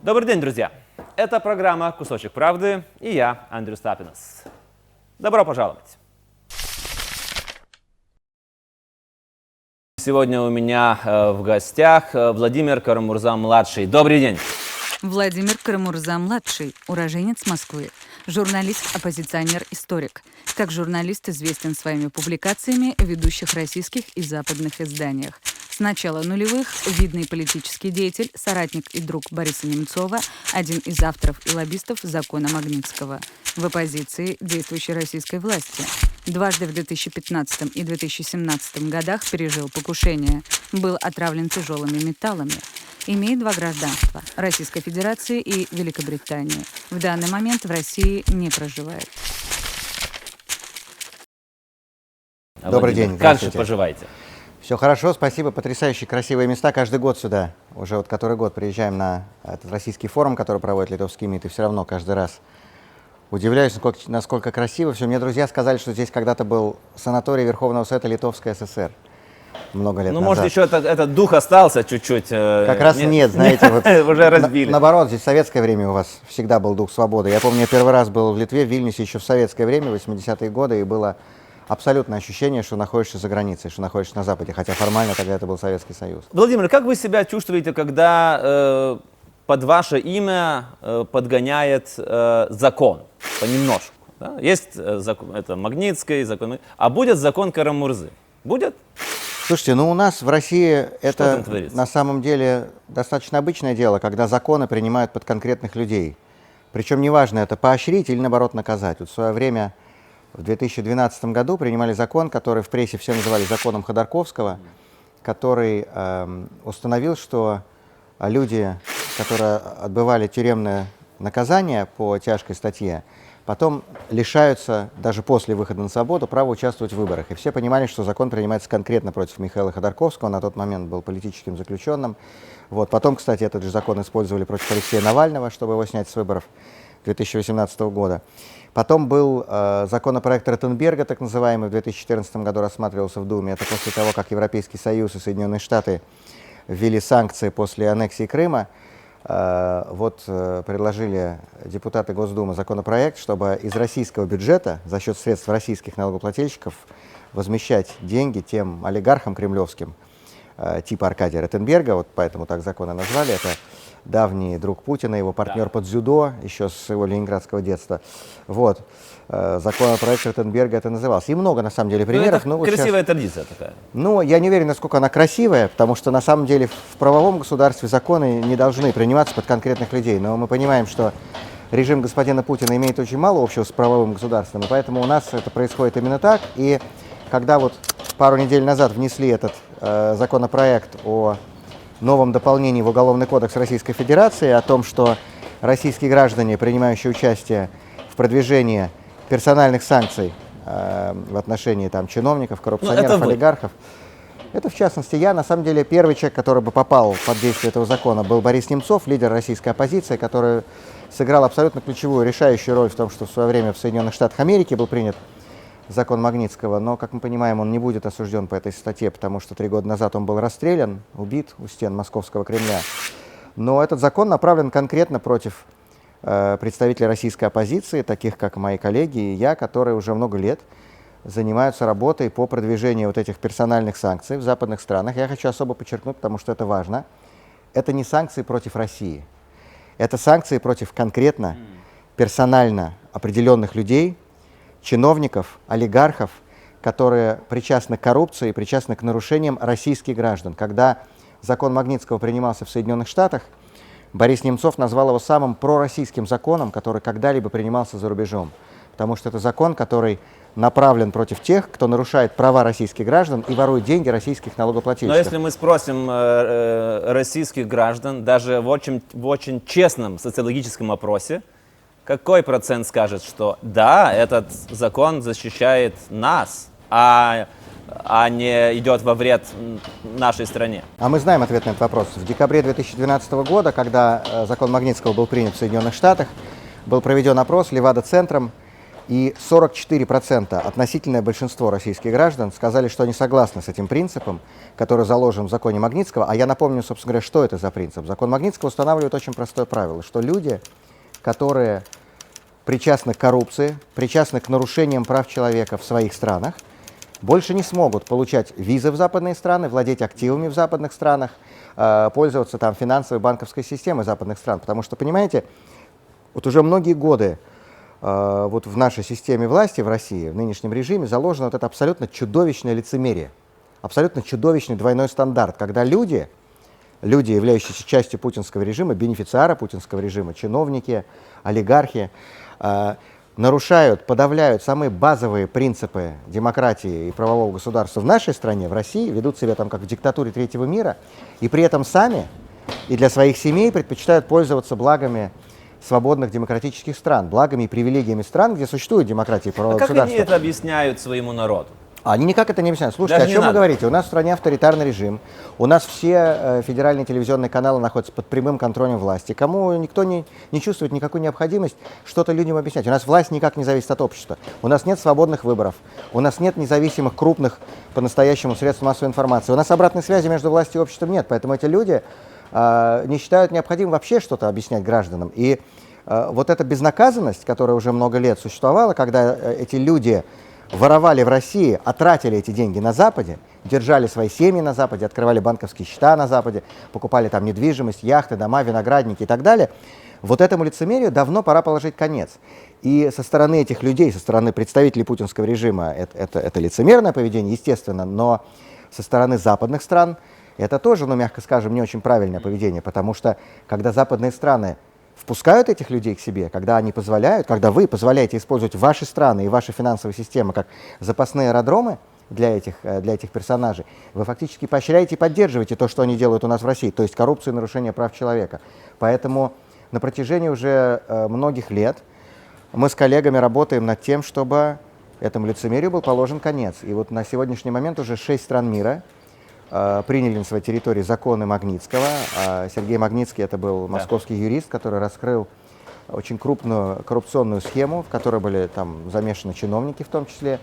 Добрый день, друзья! Это программа «Кусочек правды» и я, Андрей Стапинос. Добро пожаловать! Сегодня у меня в гостях Владимир Карамурза-младший. Добрый день! Владимир Карамурза-младший, уроженец Москвы, журналист, оппозиционер, историк. Как журналист известен своими публикациями в ведущих российских и западных изданиях. С начала нулевых видный политический деятель, соратник и друг Бориса Немцова, один из авторов и лоббистов закона Магнитского. В оппозиции действующей российской власти. Дважды в 2015 и 2017 годах пережил покушение. Был отравлен тяжелыми металлами. Имеет два гражданства – Российской Федерации и Великобритании. В данный момент в России не проживает. Добрый день. Как же поживаете? Все хорошо, спасибо. Потрясающие красивые места. Каждый год сюда, уже вот который год приезжаем на этот российский форум, который проводит литовский МИД, и все равно каждый раз удивляюсь, насколько красиво все. Мне друзья сказали, что здесь когда-то был санаторий Верховного Совета Литовской ССР. Много лет назад. Может, еще этот дух остался чуть-чуть? Как раз нет, знаете, вот уже разбили. Наоборот, здесь в советское время у вас всегда был дух свободы. Я помню, я первый раз был в Литве, в Вильнюсе еще в советское время, 80-е годы, и было абсолютное ощущение, что находишься за границей, что находишься на Западе, хотя формально тогда это был Советский Союз. Владимир, как вы себя чувствуете, когда под ваше имя подгоняет закон понемножку? Да? Есть закон, это Магнитский закон, а будет закон Карамурзы? Будет? Слушайте, ну у нас в России это на самом деле достаточно обычное дело, когда законы принимают под конкретных людей. Причем неважно, это поощрить или наоборот наказать. Вот в свое время, в 2012 году, принимали закон, который в прессе все называли законом Ходорковского, который установил, что люди, которые отбывали тюремное наказание по тяжкой статье, потом лишаются, даже после выхода на свободу, права участвовать в выборах. И все понимали, что закон принимается конкретно против Михаила Ходорковского, он на тот момент был политическим заключенным. Вот. Потом, кстати, этот же закон использовали против Алексея Навального, чтобы его снять с выборов 2018 года. Потом был законопроект Ротенберга, так называемый, в 2014 году рассматривался в Думе. Это после того, как Европейский Союз и Соединенные Штаты ввели санкции после аннексии Крыма. Предложили депутаты Госдумы законопроект, чтобы из российского бюджета за счет средств российских налогоплательщиков возмещать деньги тем олигархам кремлевским, типа Аркадия Ротенберга, вот поэтому так законы назвали, это давний друг Путина, его партнер по дзюдо, еще с его ленинградского детства. Вот. Законопроект Ротенберга это назывался. И много, на самом деле, примеров. Ну, это красивая традиция такая. Ну, я не уверен, насколько она красивая, потому что, на самом деле, в правовом государстве законы не должны приниматься под конкретных людей. Но мы понимаем, что режим господина Путина имеет очень мало общего с правовым государством, и поэтому у нас это происходит именно так. И когда вот пару недель назад внесли этот законопроект о новом дополнении в Уголовный кодекс Российской Федерации, о том, что российские граждане, принимающие участие в продвижении персональных санкций в отношении там, чиновников, коррупционеров, олигархов. Это, в частности, я. На самом деле, первый человек, который бы попал под действие этого закона, был Борис Немцов, лидер российской оппозиции, который сыграл абсолютно ключевую, решающую роль в том, что в свое время в Соединенных Штатах Америки был принят закон Магнитского, но, как мы понимаем, он не будет осужден по этой статье, потому что 3 года назад он был расстрелян, убит у стен Московского Кремля. Но этот закон направлен конкретно против представителей российской оппозиции, таких как мои коллеги и я, которые уже много лет занимаются работой по продвижению вот этих персональных санкций в западных странах. Я хочу особо подчеркнуть, потому что это важно. Это не санкции против России. Это санкции против конкретно, персонально определенных людей, чиновников, олигархов, которые причастны к коррупции, причастны к нарушениям российских граждан. Когда закон Магнитского принимался в Соединенных Штатах, Борис Немцов назвал его самым пророссийским законом, который когда-либо принимался за рубежом. Потому что это закон, который направлен против тех, кто нарушает права российских граждан и ворует деньги российских налогоплательщиков. Но если мы спросим российских граждан, даже в очень честном социологическом опросе, какой процент скажет, что да, этот закон защищает нас, а не идет во вред нашей стране? А мы знаем ответ на этот вопрос. В декабре 2012 года, когда закон Магнитского был принят в Соединенных Штатах, был проведен опрос Левада-центром, И 44% относительное большинство российских граждан сказали, что они согласны с этим принципом, который заложен в законе Магнитского. А я напомню, собственно говоря, что это за принцип. Закон Магнитского устанавливает очень простое правило, что люди, которые причастны к коррупции, причастны к нарушениям прав человека в своих странах, больше не смогут получать визы в западные страны, владеть активами в западных странах, пользоваться там финансовой банковской системой западных стран. Потому что, понимаете, вот уже многие годы вот в нашей системе власти в России, в нынешнем режиме, заложено вот это абсолютно чудовищное лицемерие, абсолютно чудовищный двойной стандарт, когда люди, являющиеся частью путинского режима, бенефициары путинского режима, чиновники, олигархи, нарушают, подавляют самые базовые принципы демократии и правового государства в нашей стране, в России, ведут себя там как в диктатуре третьего мира, и при этом сами и для своих семей предпочитают пользоваться благами свободных демократических стран, благами и привилегиями стран, где существует демократия и правовое Как государство. они это объясняют своему народу? Они никак это не объясняют. Слушайте, Даже о не чем вы надо. говорите? У нас в стране авторитарный режим, у нас все федеральные телевизионные каналы находятся под прямым контролем власти. Кому никто не чувствует никакую необходимость что-то людям объяснять. У нас власть никак не зависит от общества. У нас нет свободных выборов, у нас нет независимых крупных по-настоящему средств массовой информации. У нас обратной связи между властью и обществом нет, поэтому эти люди не считают необходимым вообще что-то объяснять гражданам. И вот эта безнаказанность, которая уже много лет существовала, когда эти люди воровали в России, а тратили эти деньги на Западе, держали свои семьи на Западе, открывали банковские счета на Западе, покупали там недвижимость, яхты, дома, виноградники и так далее. Вот этому лицемерию давно пора положить конец. И со стороны этих людей, со стороны представителей путинского режима это лицемерное поведение, естественно, но со стороны западных стран это тоже, ну, мягко скажем, не очень правильное поведение, потому что когда западные страны впускают этих людей к себе, когда они позволяют, когда вы позволяете использовать ваши страны и ваши финансовые системы как запасные аэродромы для этих персонажей, вы фактически поощряете и поддерживаете то, что они делают у нас в России, то есть коррупцию и нарушение прав человека. Поэтому на протяжении уже многих лет мы с коллегами работаем над тем, чтобы этому лицемерию был положен конец. И вот на сегодняшний момент уже 6 стран мира приняли на своей территории законы Магнитского. Сергей Магнитский — это был московский юрист, который раскрыл очень крупную коррупционную схему, в которой были там замешаны чиновники в том числе.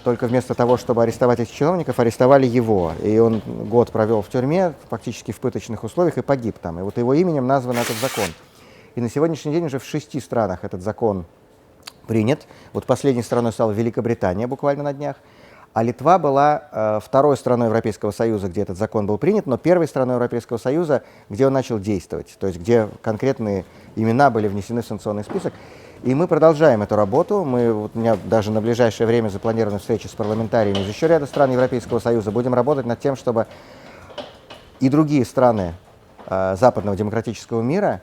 Только вместо того, чтобы арестовать этих чиновников, арестовали его. И он год провел в тюрьме, фактически в пыточных условиях, и погиб там. И вот его именем назван этот закон. И на сегодняшний день уже в 6 странах этот закон принят. Вот последней страной стала Великобритания буквально на днях. А Литва была второй страной Европейского Союза, где этот закон был принят, но первой страной Европейского Союза, где он начал действовать, то есть где конкретные имена были внесены в санкционный список. И мы продолжаем эту работу. Вот у меня даже на ближайшее время запланирована встреча с парламентариями из еще ряда стран Европейского Союза. Будем работать над тем, чтобы и другие страны западного демократического мира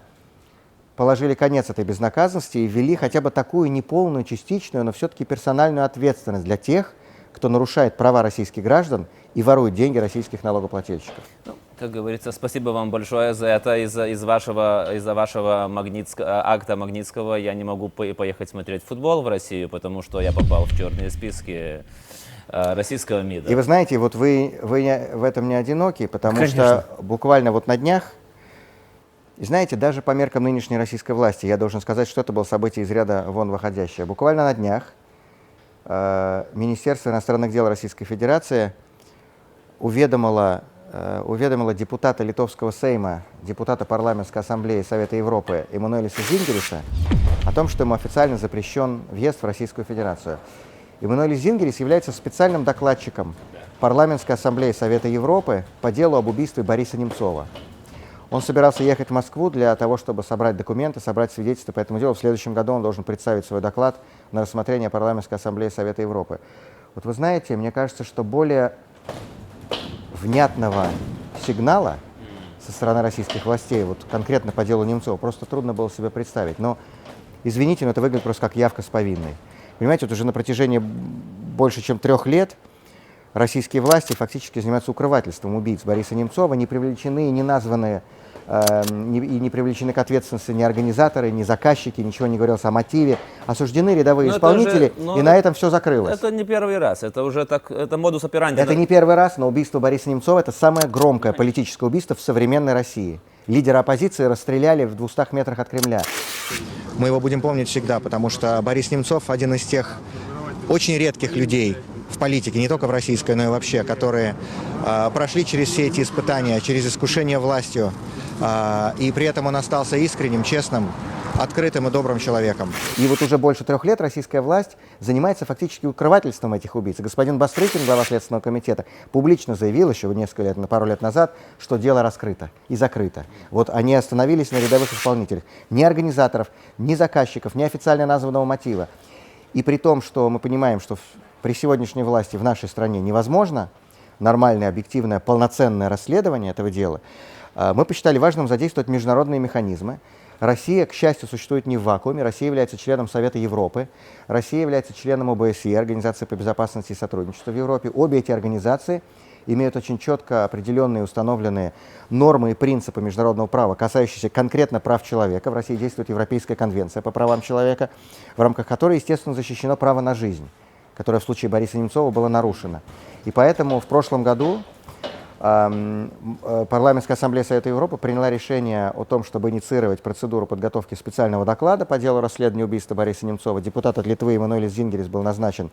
положили конец этой безнаказанности и ввели хотя бы такую неполную, частичную, но все-таки персональную ответственность для тех, кто нарушает права российских граждан и ворует деньги российских налогоплательщиков. Ну, как говорится, спасибо вам большое за это. Из-за вашего акта Магнитского я не могу поехать смотреть футбол в Россию, потому что я попал в черные списки российского МИДа. И вы знаете, вот вы в этом не одиноки, потому Конечно. что буквально вот на днях, и знаете, даже по меркам нынешней российской власти, я должен сказать, что это было событие из ряда вон выходящее. Буквально на днях Министерство иностранных дел Российской Федерации уведомило депутата Литовского Сейма, депутата Парламентской Ассамблеи Совета Европы Эммануэлиса Зингериса о том, что ему официально запрещен въезд в Российскую Федерацию. Эммануэлис Зингерис является специальным докладчиком Парламентской Ассамблеи Совета Европы по делу об убийстве Бориса Немцова. Он собирался ехать в Москву для того, чтобы собрать документы, собрать свидетельства по этому делу. В следующем году он должен представить свой доклад на рассмотрение Парламентской Ассамблеи Совета Европы. Вот вы знаете, мне кажется, что более внятного сигнала со стороны российских властей, вот конкретно по делу Немцова, просто трудно было себе представить. Но, извините, но это выглядит просто как явка с повинной. Понимаете, вот уже на протяжении больше чем 3 лет российские власти фактически занимаются укрывательством убийц Бориса Немцова, не привлечены и не названы, не привлечены к ответственности ни организаторы, ни заказчики, ничего не говорилось о мотиве. Осуждены рядовые исполнители, и на этом все закрылось. Это не первый раз, это уже так, это модус операнди. Это не первый раз, но убийство Бориса Немцова — это самое громкое политическое убийство в современной России. Лидера оппозиции расстреляли в 200 метрах от Кремля. Мы его будем помнить всегда, потому что Борис Немцов один из тех очень редких людей в политике, не только в российской, но и вообще, которые прошли через все эти испытания, через искушение властью, и при этом он остался искренним, честным, открытым и добрым человеком. И вот уже больше 3 лет российская власть занимается фактически укрывательством этих убийц. Господин Бастрыкин, глава Следственного комитета, публично заявил еще пару лет назад, что дело раскрыто и закрыто. Вот они остановились на рядовых исполнителях. Ни организаторов, ни заказчиков, ни официально названного мотива. И при том, что мы понимаем, что при сегодняшней власти в нашей стране невозможно нормальное, объективное, полноценное расследование этого дела, мы посчитали важным задействовать международные механизмы. Россия, к счастью, существует не в вакууме. Россия является членом Совета Европы. Россия является членом ОБСЕ, Организации по безопасности и сотрудничеству в Европе. Обе эти организации имеют очень четко определенные установленные нормы и принципы международного права, касающиеся конкретно прав человека. В России действует Европейская конвенция по правам человека, в рамках которой, естественно, защищено право на жизнь, которое в случае Бориса Немцова было нарушено. И поэтому в прошлом году Парламентская ассамблея Совета Европы приняла решение о том, чтобы инициировать процедуру подготовки специального доклада по делу расследования убийства Бориса Немцова. Депутат от Литвы Эммануэлис Зингерис был назначен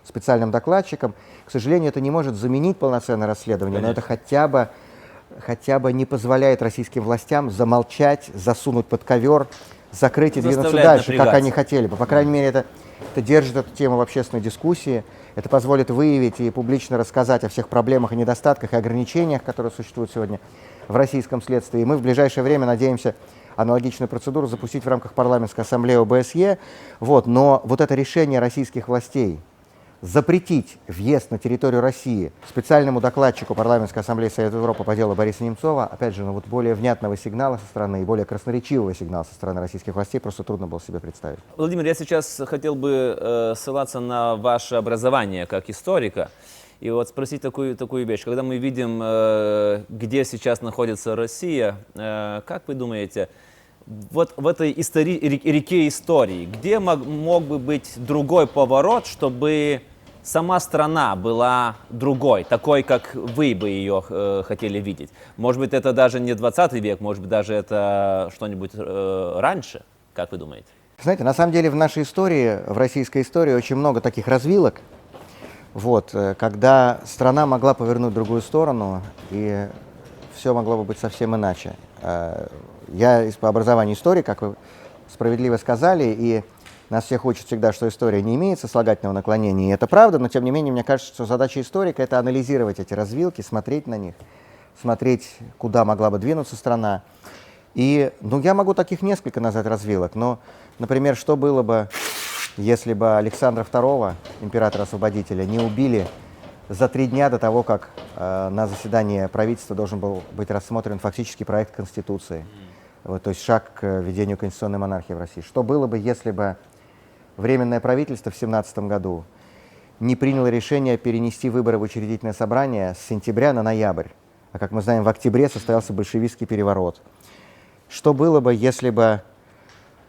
специальным докладчиком. К сожалению, это не может заменить полноценное расследование, но это хотя бы не позволяет российским властям замолчать, засунуть под ковер, закрыть и двинуться дальше, как они хотели бы. По крайней мере, это держит эту тему в общественной дискуссии. Это позволит выявить и публично рассказать о всех проблемах и недостатках и ограничениях, которые существуют сегодня в российском следствии. И мы в ближайшее время надеемся аналогичную процедуру запустить в рамках парламентской ассамблеи ОБСЕ. Но вот это решение российских властей запретить въезд на территорию России специальному докладчику Парламентской ассамблеи Совета Европы по делу Бориса Немцова, опять же, вот более внятного сигнала со стороны и более красноречивого сигнала со стороны российских властей просто трудно было себе представить. Владимир, я сейчас хотел бы ссылаться на ваше образование как историка и вот спросить такую вещь. Когда мы видим, где сейчас находится Россия, как вы думаете, вот в этой реке истории, где мог бы быть другой поворот, чтобы сама страна была другой, такой, как вы бы ее хотели видеть? Может быть, это даже не 20 век, может быть, даже это что-нибудь раньше? Как вы думаете? Знаете, на самом деле в нашей истории, в российской истории очень много таких развилок, когда страна могла повернуть в другую сторону, и все могло бы быть совсем иначе. Я по образованию историк, как вы справедливо сказали, и нас всех учат всегда, что история не имеет сослагательного наклонения, и это правда, но тем не менее, мне кажется, что задача историка — это анализировать эти развилки, смотреть на них, смотреть, куда могла бы двинуться страна. И, я могу таких несколько назвать развилок, но, например, что было бы, если бы Александра II, императора-освободителя, не убили за 3 дня до того, как на заседании правительства должен был быть рассмотрен фактически проект Конституции. То есть шаг к введению конституционной монархии в России. Что было бы, если бы Временное правительство в 2017 году не приняло решение перенести выборы в учредительное собрание с сентября на ноябрь? А как мы знаем, в октябре состоялся большевистский переворот. Что было бы, если бы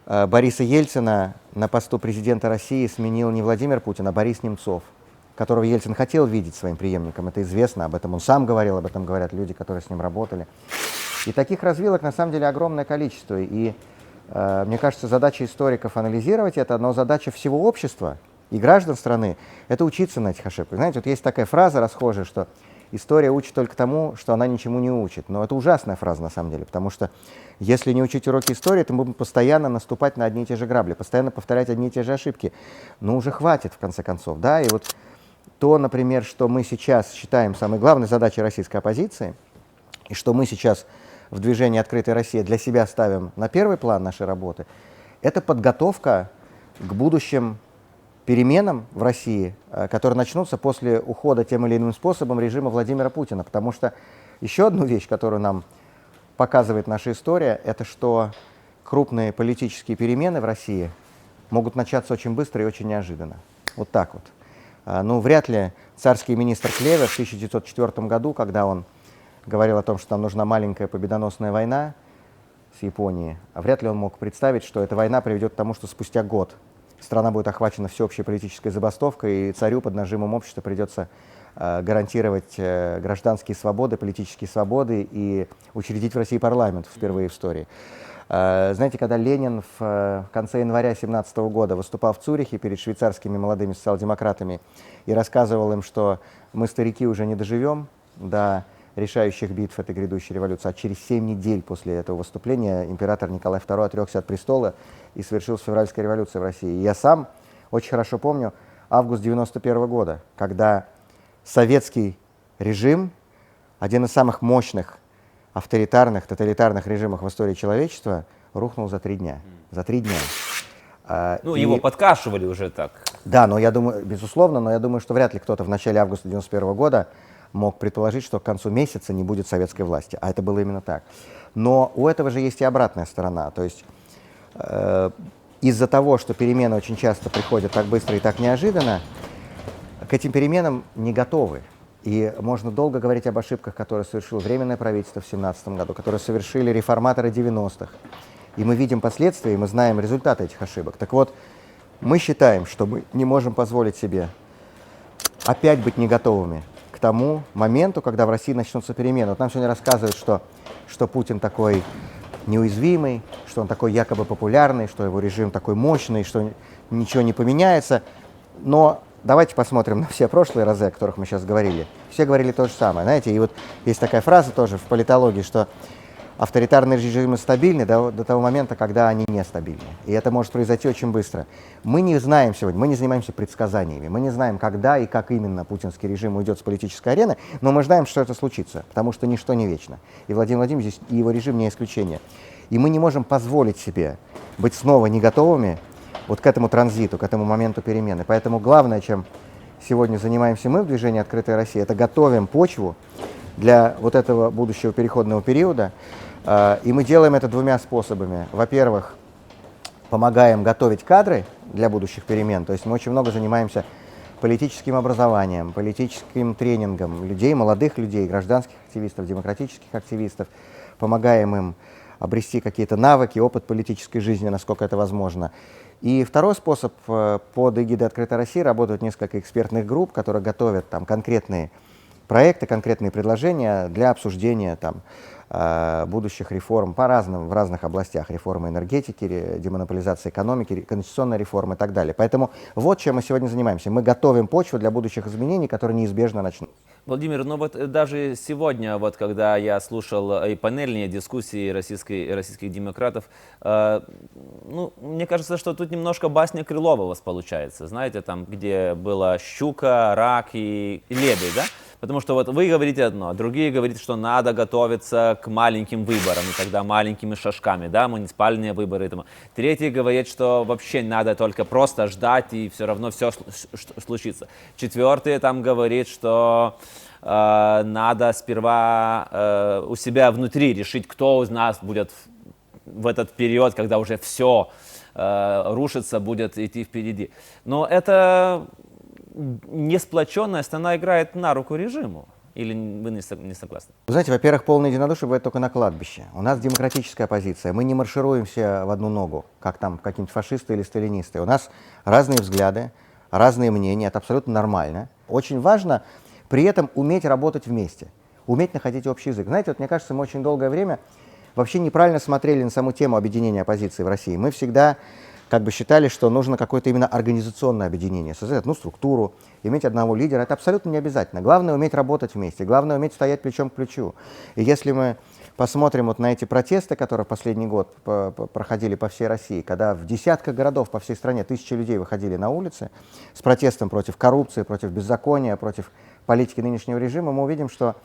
Бориса Ельцина на посту президента России сменил не Владимир Путин, а Борис Немцов, которого Ельцин хотел видеть своим преемником? Это известно, об этом он сам говорил, об этом говорят люди, которые с ним работали. И таких развилок на самом деле огромное количество. И мне кажется, задача историков анализировать это, но задача всего общества и граждан страны — это учиться на этих ошибках. Знаете, вот есть такая фраза расхожая, что история учит только тому, что она ничему не учит. Но это ужасная фраза на самом деле, потому что если не учить уроки истории, то мы будем постоянно наступать на одни и те же грабли, постоянно повторять одни и те же ошибки. Ну, уже хватит, в конце концов. Да? И вот то, например, что мы сейчас считаем самой главной задачей российской оппозиции, и что мы сейчас в движении «Открытая Россия» для себя ставим на первый план нашей работы, это подготовка к будущим переменам в России, которые начнутся после ухода тем или иным способом режима Владимира Путина. Потому что еще одну вещь, которую нам показывает наша история, это что крупные политические перемены в России могут начаться очень быстро и очень неожиданно. Вот так вот. Вряд ли царский министр Клевер в 1904 году, когда он говорил о том, что нам нужна маленькая победоносная война с Японией, вряд ли он мог представить, что эта война приведет к тому, что спустя год страна будет охвачена всеобщей политической забастовкой, и царю под нажимом общества придется гарантировать гражданские свободы, политические свободы и учредить в России парламент впервые в истории. Знаете, когда Ленин в конце января 1917 года выступал в Цюрихе перед швейцарскими молодыми социал-демократами и рассказывал им, что мы, старики, уже не доживем до решающих битв этой грядущей революции, а через 7 недель после этого выступления император Николай II отрекся от престола и совершилась февральская революция в России. И я сам очень хорошо помню август 1991 года, когда советский режим, один из самых мощных авторитарных, тоталитарных режимов в истории человечества, рухнул за 3 дня. За 3 дня. Ну, его подкашивали уже так. Да, но я думаю, безусловно, но я думаю, что вряд ли кто-то в начале августа 1991 года мог предположить, что к концу месяца не будет советской власти. А это было именно так. Но у этого же есть и обратная сторона. То есть из-за того, что перемены очень часто приходят так быстро и так неожиданно, к этим переменам не готовы. И можно долго говорить об ошибках, которые совершило Временное правительство в 2017 году, которые совершили реформаторы 90-х. И мы видим последствия, и мы знаем результаты этих ошибок. Так вот, мы считаем, что мы не можем позволить себе опять быть не готовыми к тому моменту, когда в России начнутся перемены. Вот нам сегодня рассказывают, что Путин такой неуязвимый, что он такой якобы популярный, что его режим такой мощный, что ничего не поменяется. Но давайте посмотрим на все прошлые разы, о которых мы сейчас говорили. Все говорили то же самое. Знаете, и вот есть такая фраза тоже в политологии, что авторитарные режимы стабильны до того момента, когда они нестабильны. И это может произойти очень быстро. Мы не знаем сегодня, мы не занимаемся предсказаниями, мы не знаем, когда и как именно путинский режим уйдет с политической арены, но мы знаем, что это случится, потому что ничто не вечно. И Владимир Владимирович здесь, и его режим не исключение. И мы не можем позволить себе быть снова не готовыми вот к этому транзиту, к этому моменту перемены. Поэтому главное, чем сегодня занимаемся мы в движении «Открытая Россия», это готовим почву для вот этого будущего переходного периода. И мы делаем это 2 способами. Во-первых, помогаем готовить кадры для будущих перемен. То есть мы очень много занимаемся политическим образованием, политическим тренингом людей, молодых людей, гражданских активистов, демократических активистов. Помогаем им обрести какие-то навыки, опыт политической жизни, насколько это возможно. И второй способ, под эгидой «Открытой России» работают несколько экспертных групп, которые готовят там конкретные проекты, конкретные предложения для обсуждения там будущих реформ в разных областях. Реформы энергетики, демонополизации экономики, конституционной реформы и так далее. Поэтому вот чем мы сегодня занимаемся. Мы готовим почву для будущих изменений, которые неизбежно начнутся. Владимир, ну вот даже сегодня, вот когда я слушал и панельные дискуссии российских демократов, ну, мне кажется, что тут немножко басня Крылова у вас получается, знаете, там, где была щука, рак и лебедь, да? Потому что вот вы говорите одно, другие говорят, что надо готовиться к маленьким выборам, и тогда маленькими шажками, да, муниципальные выборы. Тому. Третий говорит, что вообще надо только просто ждать, и все равно все случится. Четвертый там говорит, что надо сперва у себя внутри решить, кто из нас будет в этот период, когда уже все рушится, будет идти впереди. Но это несплоченность, она играет на руку режиму. Или вы не согласны? Вы знаете, во-первых, полное единодушие бывает только на кладбище. У нас демократическая оппозиция. Мы не маршируем все в одну ногу, как там какие-нибудь фашисты или сталинисты. У нас разные взгляды, разные мнения. Это абсолютно нормально. Очень важно при этом уметь работать вместе, уметь находить общий язык. Знаете, вот мне кажется, мы очень долгое время вообще неправильно смотрели на саму тему объединения оппозиции в России. Мы всегда как бы считали, что нужно какое-то именно организационное объединение, создать одну структуру, иметь одного лидера. Это абсолютно не обязательно. Главное уметь работать вместе, главное уметь стоять плечом к плечу. И если мы посмотрим вот на эти протесты, которые в последний год проходили по всей России, когда в десятках городов по всей стране тысячи людей выходили на улицы с протестом против коррупции, против беззакония, против политики нынешнего режима, мы увидим, что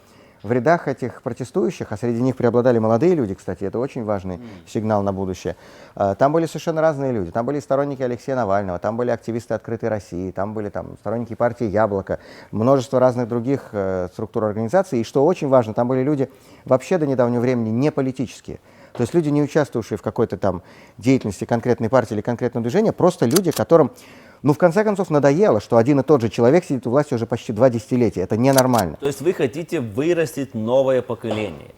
в рядах этих протестующих, а среди них преобладали молодые люди, кстати, это очень важный сигнал на будущее, там были совершенно разные люди. Там были сторонники Алексея Навального, там были активисты «Открытой России», там были сторонники партии «Яблоко», множество разных других структур организаций. И что очень важно, там были люди вообще до недавнего времени не политические. То есть люди, не участвовавшие в какой-то там деятельности конкретной партии или конкретного движения, просто люди, которым, ну, в конце концов, надоело, что один и тот же человек сидит у власти уже почти 2 десятилетия. Это ненормально. То есть вы хотите вырастить новое поколение?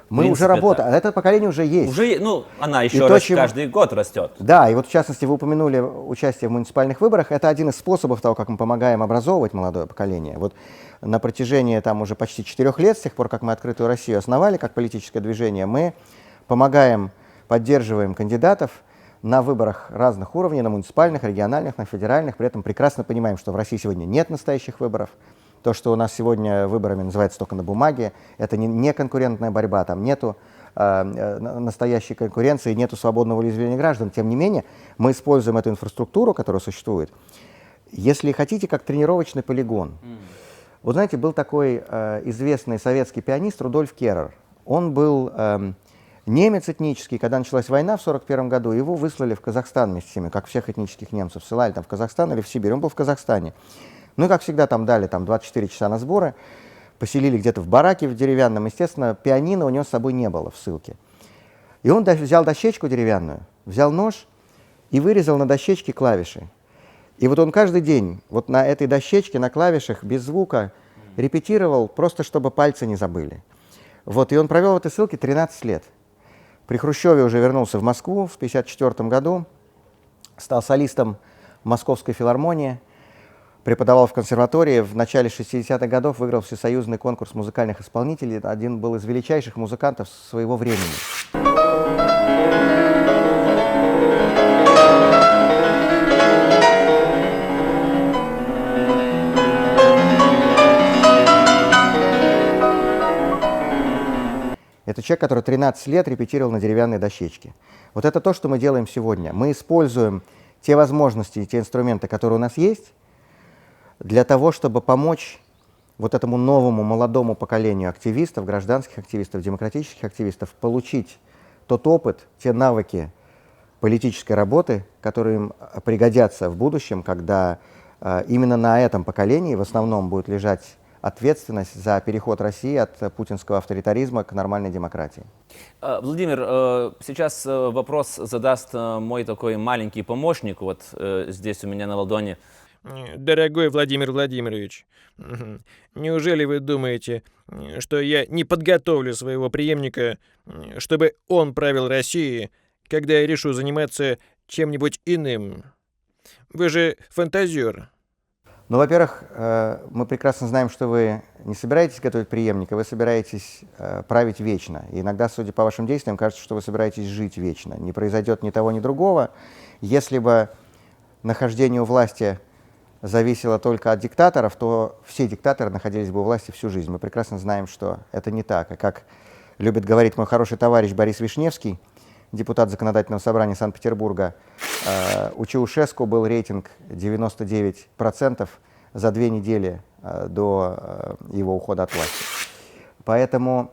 Мы уже работаем, а это поколение уже есть. Уже, ну, она еще раз каждый год растет. Да, и вот в частности вы упомянули участие в муниципальных выборах. Это один из способов того, как мы помогаем образовывать молодое поколение. Вот на протяжении там уже почти 4 лет, с тех пор, как мы «Открытую Россию» основали как политическое движение, мы помогаем поддерживаем кандидатов на выборах разных уровней, на муниципальных, региональных, на федеральных. При этом прекрасно понимаем, что в России сегодня нет настоящих выборов. То, что у нас сегодня выборами называется только на бумаге, это не конкурентная борьба, там нету настоящей конкуренции, нету свободного волеизъявления граждан. Тем не менее, мы используем эту инфраструктуру, которая существует, если хотите, как тренировочный полигон. Вот знаете, был такой известный советский пианист Рудольф Керрер. Он был немец этнический. Когда началась война в 1941 году, его выслали в Казахстан вместе с ними, как всех этнических немцев ссылали там, в Казахстан или в Сибирь. Он был в Казахстане. Ну и, как всегда, там дали 24 часа на сборы, поселили где-то в бараке в деревянном. Естественно, пианино у него с собой не было в ссылке. И он взял дощечку деревянную, взял нож и вырезал на дощечке клавиши. И вот он каждый день вот на этой дощечке, на клавишах, без звука, репетировал, просто чтобы пальцы не забыли. Вот, и он провел в этой ссылке 13 лет. При Хрущеве уже вернулся в Москву в 1954 году, стал солистом Московской филармонии, преподавал в консерватории, в начале 60-х годов выиграл всесоюзный конкурс музыкальных исполнителей, один был из величайших музыкантов своего времени. Это человек, который 13 лет репетировал на деревянной дощечке. Вот это то, что мы делаем сегодня. Мы используем те возможности и те инструменты, которые у нас есть, для того, чтобы помочь вот этому новому молодому поколению активистов, гражданских активистов, демократических активистов получить тот опыт, те навыки политической работы, которые им пригодятся в будущем, когда именно на этом поколении в основном будет лежать ответственность за переход России от путинского авторитаризма к нормальной демократии. Владимир, сейчас вопрос задаст мой такой маленький помощник, вот здесь у меня на ладони. Дорогой Владимир Владимирович, неужели вы думаете, что я не подготовлю своего преемника, чтобы он правил Россией, когда я решу заниматься чем-нибудь иным? Вы же фантазер. Ну, во-первых, мы прекрасно знаем, что вы не собираетесь готовить преемника, вы собираетесь править вечно. И иногда, судя по вашим действиям, кажется, что вы собираетесь жить вечно. Не произойдет ни того, ни другого. Если бы нахождение у власти зависело только от диктаторов, то все диктаторы находились бы у власти всю жизнь. Мы прекрасно знаем, что это не так. И как любит говорить мой хороший товарищ Борис Вишневский, депутат Законодательного собрания Санкт-Петербурга, у Чаушеску был рейтинг 99% за 2 недели до его ухода от власти. Поэтому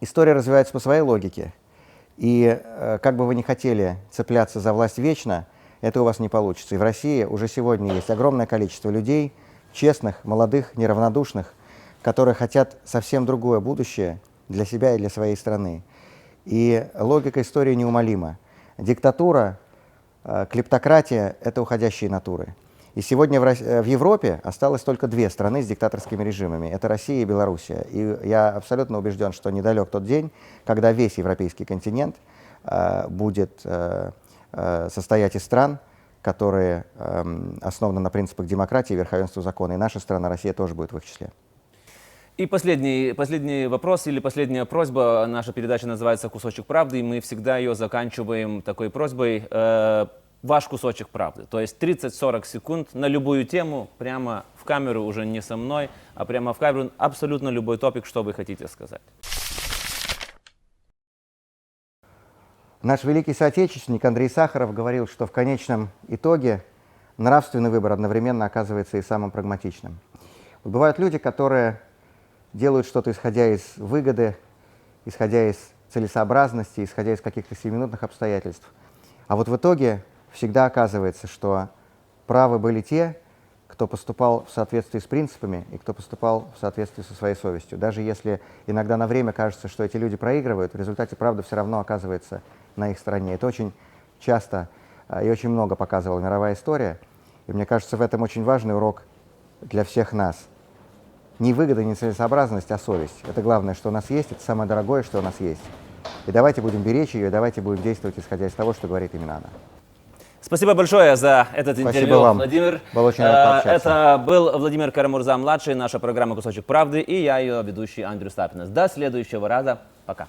история развивается по своей логике. И как бы вы ни хотели цепляться за власть вечно, это у вас не получится. И в России уже сегодня есть огромное количество людей, честных, молодых, неравнодушных, которые хотят совсем другое будущее для себя и для своей страны. И логика истории неумолима. Диктатура, клептократия – это уходящие натуры. И сегодня в Европе осталось только 2 страны с диктаторскими режимами. Это Россия и Белоруссия. И я абсолютно убежден, что недалек тот день, когда весь европейский континент будет состоять из стран, которые основаны на принципах демократии и верховенства закона. И наша страна, Россия, тоже будет в их числе. И последний вопрос или последняя просьба. Наша передача называется «Кусочек правды», и мы всегда ее заканчиваем такой просьбой. Ваш кусочек правды. То есть 30-40 секунд на любую тему, прямо в камеру, уже не со мной, а прямо в камеру, абсолютно любой топик, что вы хотите сказать. Наш великий соотечественник Андрей Сахаров говорил, что в конечном итоге нравственный выбор одновременно оказывается и самым прагматичным. Вот бывают люди, которые делают что-то, исходя из выгоды, исходя из целесообразности, исходя из каких-то сиюминутных обстоятельств. А вот в итоге всегда оказывается, что правы были те, кто поступал в соответствии с принципами и кто поступал в соответствии со своей совестью. Даже если иногда на время кажется, что эти люди проигрывают, в результате правда все равно оказывается на их стороне. Это очень часто и очень много показывала мировая история. И мне кажется, в этом очень важный урок для всех нас. Не выгода, не целесообразность, а совесть. Это главное, что у нас есть, это самое дорогое, что у нас есть. И давайте будем беречь ее, и давайте будем действовать, исходя из того, что говорит именно она. Спасибо большое за этот интервью, вам. Владимир. Было очень рад пообщаться. Это был Владимир Карамурза-младший, наша программа «Кусочек правды», и я ее ведущий Андрей Стапинец. До следующего раза. Пока.